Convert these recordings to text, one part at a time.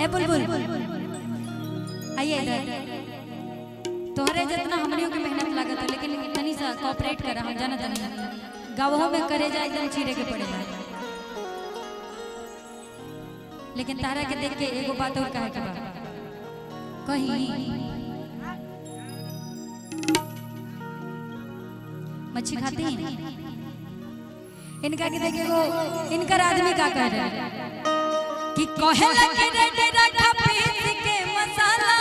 ए बुलबुल आइए इधर। तोहरे जितना हमनियों की मेहनत लागत है, लेकिन तनी सा कोऑपरेट कर हम जाना तनी गावों में करे जाए एकदम चीरे के पड़ेगा। लेकिन तारा के देख के एगो बात और कहे के बा कहीं मच्छी खाती हैं इनका के देख एगो इनका आदमी का कह रहे कि कहे लगे रे रखा पीस के मसाला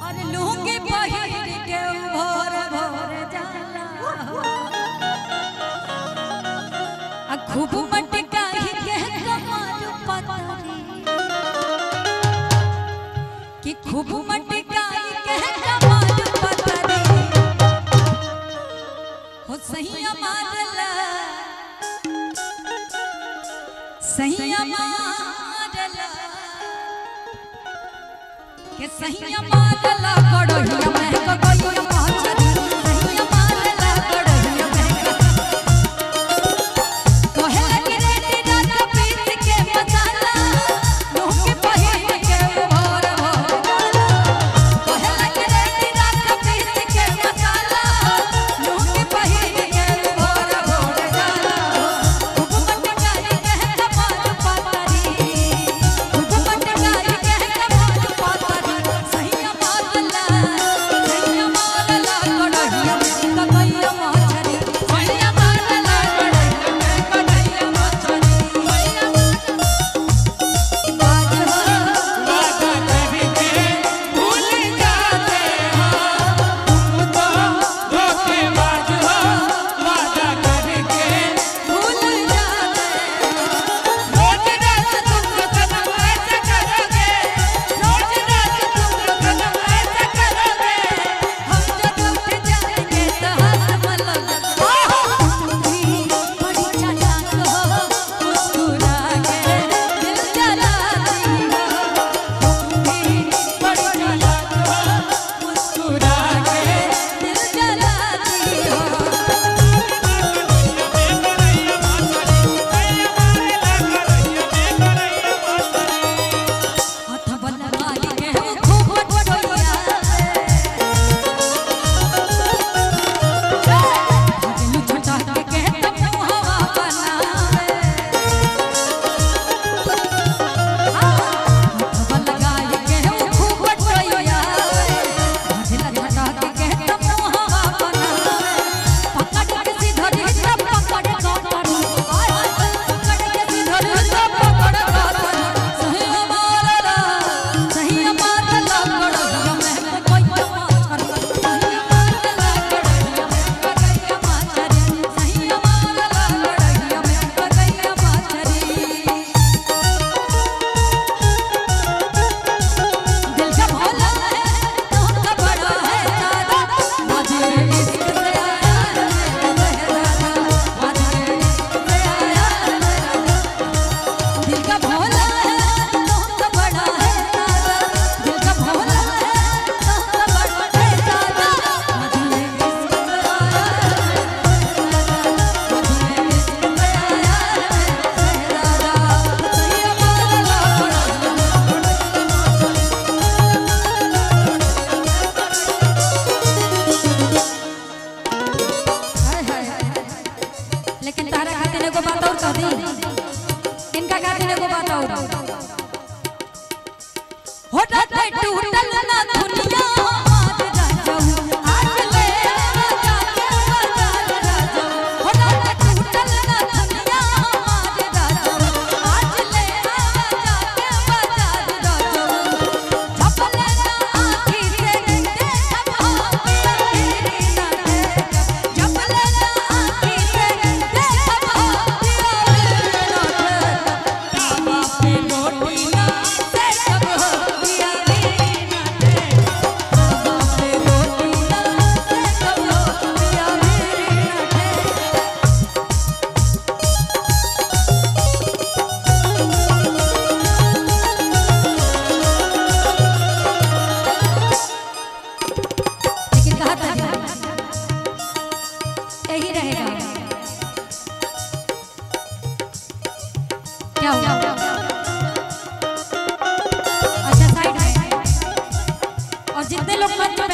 और लूंगी पहिर के भोर भोर जाला आ खूब मटकाई के कमाल पतरी कि खूब मटकाई के कमाल पतरी हो सही मारला सही मारला के सही मारला कड़ोहिया में कड़ोहिया पहुंचली सही मारला कड़ोहिया में कहे लगे रे रात पीस के मसाला लोग के पहिर के भोर भोर कहे लगे रे रात पीस के मसाला लोग के पहिर के भोर भोर जाला खूब मटकाई के कमाल पतरी खूब मटकाई के कमाल पतरी सही मारला सही मारला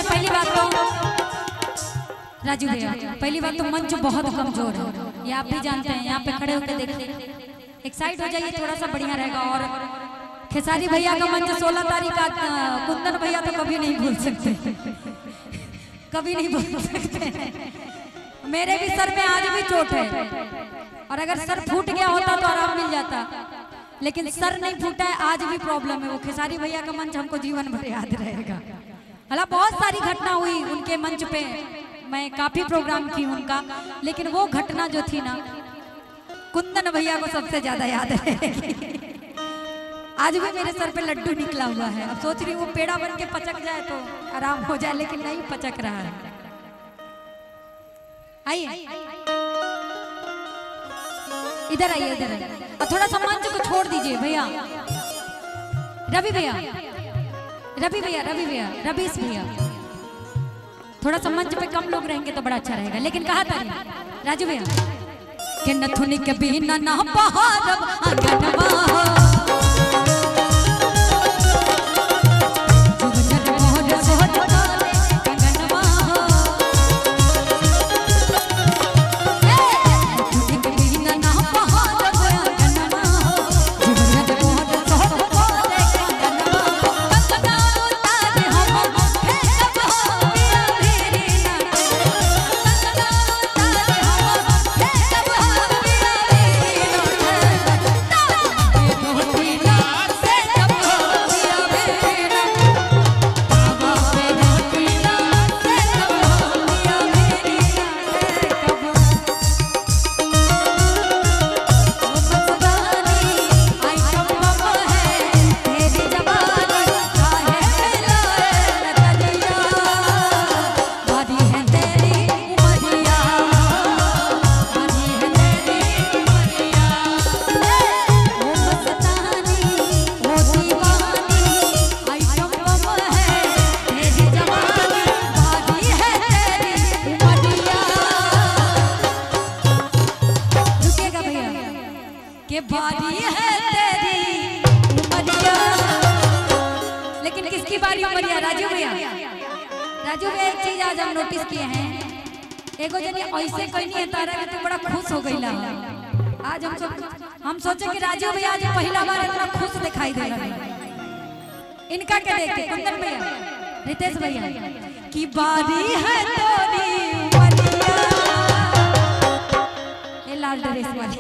में पहली बात तो राजू भैया, पहली बात तो मंच बहुत कमजोर है, ये आप भी जानते हैं। यहाँ पे खड़े होकर देखिए, एक साइड हो जाइए थोड़ा सा बढ़िया रहेगा। और खेसारी भैया का मंच 16 तारीख का, कुंदन भैया तो कभी नहीं भूल सकते, कभी नहीं भूल सकते। मेरे भी सर में आज भी चोट है, और अगर सर फूट गया होता तो आराम मिल जाता, लेकिन सर नहीं फूटा है, आज भी प्रॉब्लम है। वो खेसारी भैया का मंच हमको जीवन भर याद रहेगा। हालांकि बहुत सारी घटना हुई उनके मंच पे, मैं काफी प्रोग्राम की उनका, लेकिन वो घटना जो थी ना, कुंदन भैया को सबसे ज्यादा याद है। आज भी मेरे सर पे लड्डू निकला हुआ है। अब सोच रही हूँ वो पेड़ा बन के पचक जाए तो आराम हो जाए, लेकिन नहीं पचक रहा है। आइए इधर आइए, इधर आइए, और थोड़ा सा मंच को छोड़ दीजिए भैया। रवि भैया, रवि भैया, रवि भैया, रवीश भैया, थोड़ा सा मंच पे कम लोग रहेंगे तो बड़ा अच्छा रहेगा। लेकिन कहा था राजू भैया कि नथुनी के बिना ना बहारब अंगनवा, के बारी है तेरी उमरिया। लेकिन किसकी बारी उमरिया? राजू भैया, राजू भैया एक चीज आज हम नोटिस किए हैं, एगो जनी ऐसे कोई नहीं है तारा कि तू बड़ा खुश हो गईला। आज हम सोचे कि राजू भैया आज पहला बार इतना खुश दिखाई दे रहा है। इनका क्या देखते कुंदन भैया, रितेश भैया की बारी है तेरी उमरिया। ये लाल ड्रेस वाली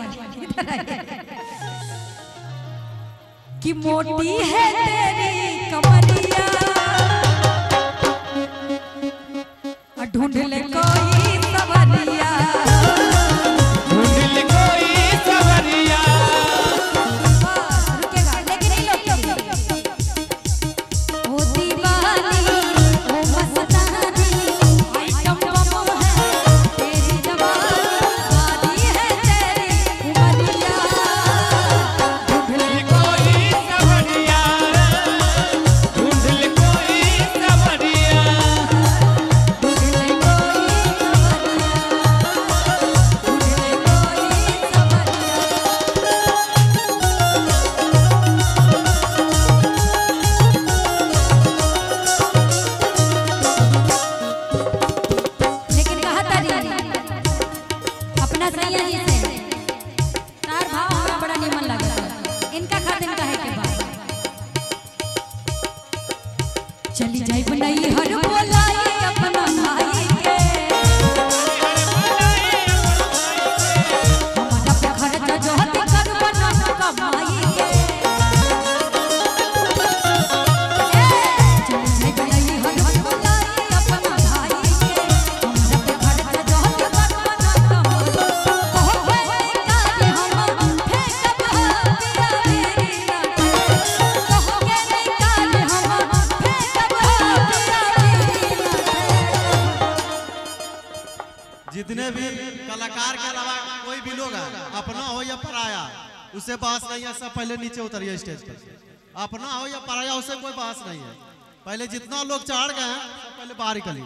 कि मोटी है तेरी कमरिया, ढूंढ ले कोई सवरिया, ढूंढ ले कोई सवरिया। रुकेगा लेकिन ये लोग ओ दीवानी ओ मस्तानी, आइटम बम है तेरी जवानी, बारी है तेरी उमरिया, ढूंढ ले कोई सवरिया, ढूंढ ले कोई सवरिया। लेकिन कहा था अपना सैया जी से तार भाव हमरा बड़ा निमन लगा। इनका खातिन कहे के बाद चली जाई बनाई हर बोलाई अपना भाई के, हमारा पे खर्चा जो हती कर बना कमाई के। चली जाई बनाई हर बोलाई अपना भाई के, हमारा पे खर्चा जो हती कर बना कमाई के। कहो के काज हम फेंकब पिया मेरी लाटे, कहो के नहीं काज हम फेंकब पिया मेरी लाटे। जितने भी कलाकार के अलावा कोई भी लोग है, अपना हो या पराया, उससे बहस नहीं है। सब पहले नीचे उतरिए स्टेज पर। अपना हो या पराया, उससे कोई बहस नहीं है। पहले जितना लोग चढ़ गए हैं सब पहले बाहर निकलिए।